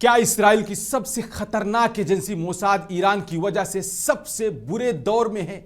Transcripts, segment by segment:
क्या इसराइल की सबसे खतरनाक एजेंसी मोसाद ईरान की वजह से सबसे बुरे दौर में है?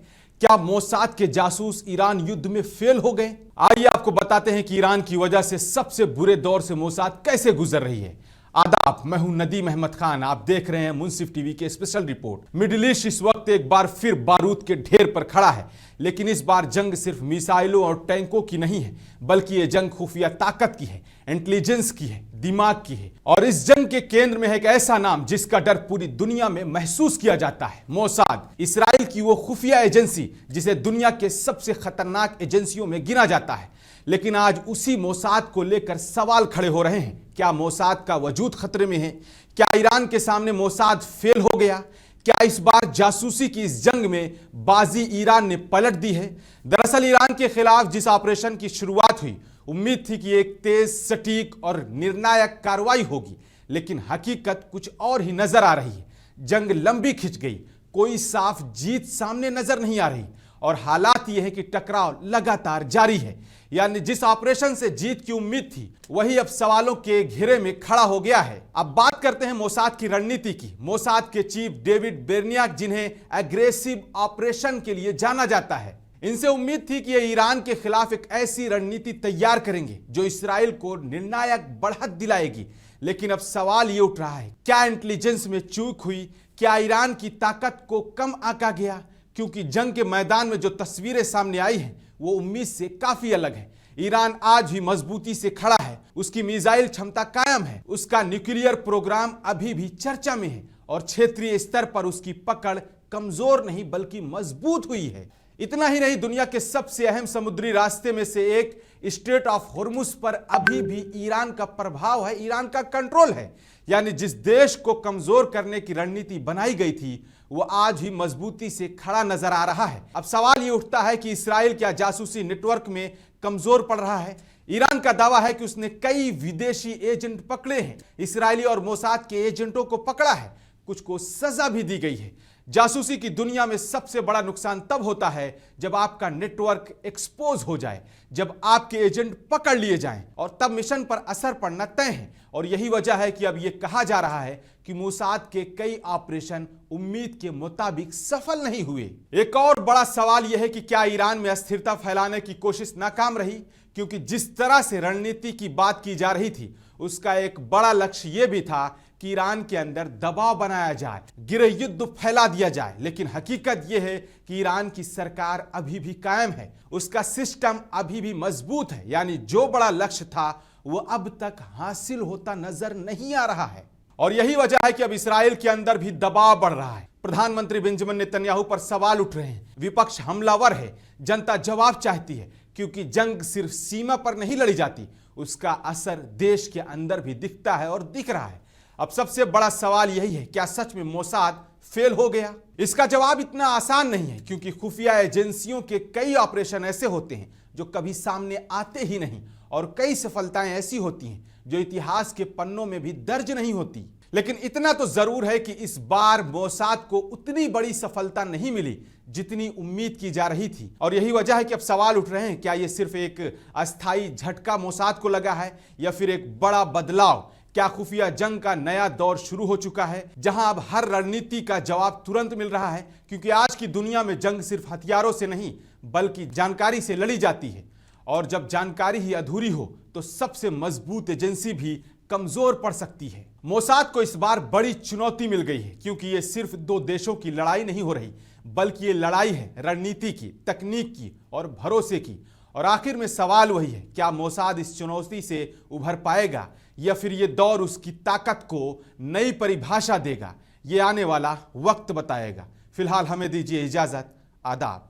क्या मोसाद के जासूस ईरान युद्ध में फेल हो गए? आइए आपको बताते हैं कि ईरान की वजह से सबसे बुरे दौर से मोसाद कैसे गुजर रही है। आदाब, मैं हूं नदीम अहमद खान। आप देख रहे हैं मुंसिफ टीवी के स्पेशल रिपोर्ट। मिडिल ईस्ट इस वक्त एक बार फिर बारूद के ढेर पर खड़ा है, लेकिन इस बार जंग सिर्फ मिसाइलों और टैंकों की नहीं है, बल्कि ये जंग खुफिया ताकत की है, इंटेलिजेंस की है, दिमाग की है। और इस जंग के केंद्र में है एक ऐसा नाम जिसका डर पूरी दुनिया में महसूस किया जाता है, मोसाद। इसराइल की वो खुफिया एजेंसी जिसे दुनिया के सबसे खतरनाक एजेंसियों में गिना जाता है। लेकिन आज उसी मोसाद को लेकर सवाल खड़े हो रहे हैं। क्या मोसाद का वजूद खतरे में है? क्या ईरान के सामने मोसाद फेल हो गया? क्या इस बार जासूसी की इस जंग में बाजी ईरान ने पलट दी है? दरअसल ईरान के खिलाफ जिस ऑपरेशन की शुरुआत हुई, उम्मीद थी कि एक तेज, सटीक और निर्णायक कार्रवाई होगी, लेकिन हकीकत कुछ और ही नजर आ रही है। जंग लंबी खिंच गई, कोई साफ जीत सामने नजर नहीं आ रही और हालात यह है कि टकराव लगातार जारी है। यानी जिस ऑपरेशन से जीत की उम्मीद थी, वही अब सवालों के घेरे में खड़ा हो गया है। अब बात करते हैं मोसाद की रणनीति की। मोसाद के चीफ डेविड बेर्नियाक, जिन्हें एग्रेसिव ऑपरेशन के लिए जाना जाता है, इनसे उम्मीद थी कि ये ईरान के खिलाफ एक ऐसी रणनीति तैयार करेंगे जो इसराइल को निर्णायक बढ़त दिलाएगी। लेकिन अब सवाल ये उठ रहा है, क्या इंटेलिजेंस में चूक हुई? क्या ईरान की ताकत को कम आंका गया? क्योंकि जंग के मैदान में जो तस्वीरें सामने आई हैं, वो उम्मीद से काफी अलग है। ईरान आज भी मजबूती से खड़ा है, उसकी मिसाइल क्षमता कायम है, उसका न्यूक्लियर प्रोग्राम अभी भी चर्चा में है और क्षेत्रीय स्तर पर उसकी पकड़ कमजोर नहीं बल्कि मजबूत हुई है। इतना ही नहीं, दुनिया के सबसे अहम समुद्री रास्ते में से एक स्ट्रेट ऑफ हॉर्मुज पर अभी भी ईरान का प्रभाव है, ईरान का कंट्रोल है। यानी जिस देश को कमजोर करने की रणनीति बनाई गई थी, वो आज भी मजबूती से खड़ा नजर आ रहा है। अब सवाल ये उठता है कि इसराइल क्या जासूसी नेटवर्क में कमजोर पड़ रहा है? ईरान का दावा है कि उसने कई विदेशी एजेंट पकड़े हैं, इसराइली और मोसाद के एजेंटों को पकड़ा है, कुछ को सजा भी दी गई है। जासूसी की दुनिया में सबसे बड़ा नुकसान तब होता है जब आपका नेटवर्क एक्सपोज हो जाए, जब आपके एजेंट पकड़ लिए जाएं, और तब मिशन पर असर पड़ना तय है। और यही वजह है कि अब यह कहा जा रहा है कि मोसाद के कई ऑपरेशन उम्मीद के मुताबिक सफल नहीं हुए। एक और बड़ा सवाल यह है कि क्या ईरान में अस्थिरता फैलाने की कोशिश नाकाम रही? क्योंकि जिस तरह से रणनीति की बात की जा रही थी, उसका एक बड़ा लक्ष्य यह भी था कि ईरान के अंदर दबाव बनाया जाए, गृह युद्ध फैला दिया जाए। लेकिन हकीकत यह है कि ईरान की सरकार अभी भी कायम है, उसका सिस्टम अभी भी मजबूत है। यानी जो बड़ा लक्ष्य था वो अब तक हासिल होता नजर नहीं आ रहा है। और यही वजह है कि अब इसराइल के अंदर भी दबाव बढ़ रहा है। प्रधानमंत्री बेंजामिन नेतन्याहू पर सवाल उठ रहे हैं, विपक्ष हमलावर है, जनता जवाब चाहती है। क्योंकि जंग सिर्फ सीमा पर नहीं लड़ी जाती, उसका असर देश के अंदर भी दिखता है और दिख रहा है। अब सबसे बड़ा सवाल यही है, क्या सच में मोसाद फेल हो गया? इसका जवाब इतना आसान नहीं है, क्योंकि खुफिया एजेंसियों के कई ऑपरेशन ऐसे होते हैं जो कभी सामने आते ही नहीं, और कई सफलताएं ऐसी होती हैं जो इतिहास के पन्नों में भी दर्ज नहीं होती। लेकिन इतना तो जरूर है कि इस बार मोसाद को उतनी बड़ी सफलता नहीं मिली जितनी उम्मीद की जा रही थी। और यही वजह है कि अब सवाल उठ रहे हैं, क्या यह सिर्फ एक अस्थाई झटका मोसाद को लगा है या फिर एक बड़ा बदलाव? क्या खुफिया जंग का नया दौर शुरू हो चुका है, जहां अब हर रणनीति का जवाब तुरंत मिल रहा है? क्योंकि आज की दुनिया में जंग सिर्फ हथियारों से नहीं बल्कि जानकारी से लड़ी जाती है, और जब जानकारी ही अधूरी हो तो सबसे मजबूत एजेंसी भी कमजोर पड़ सकती है। मोसाद को इस बार बड़ी चुनौती मिल गई है, क्योंकि ये सिर्फ दो देशों की लड़ाई नहीं हो रही, बल्कि ये लड़ाई है रणनीति की, तकनीक की और भरोसे की। और आखिर में सवाल वही है, क्या मोसाद इस चुनौती से उभर पाएगा या फिर ये दौर उसकी ताकत को नई परिभाषा देगा? ये आने वाला वक्त बताएगा। फिलहाल हमें दीजिए इजाजत। आदाब।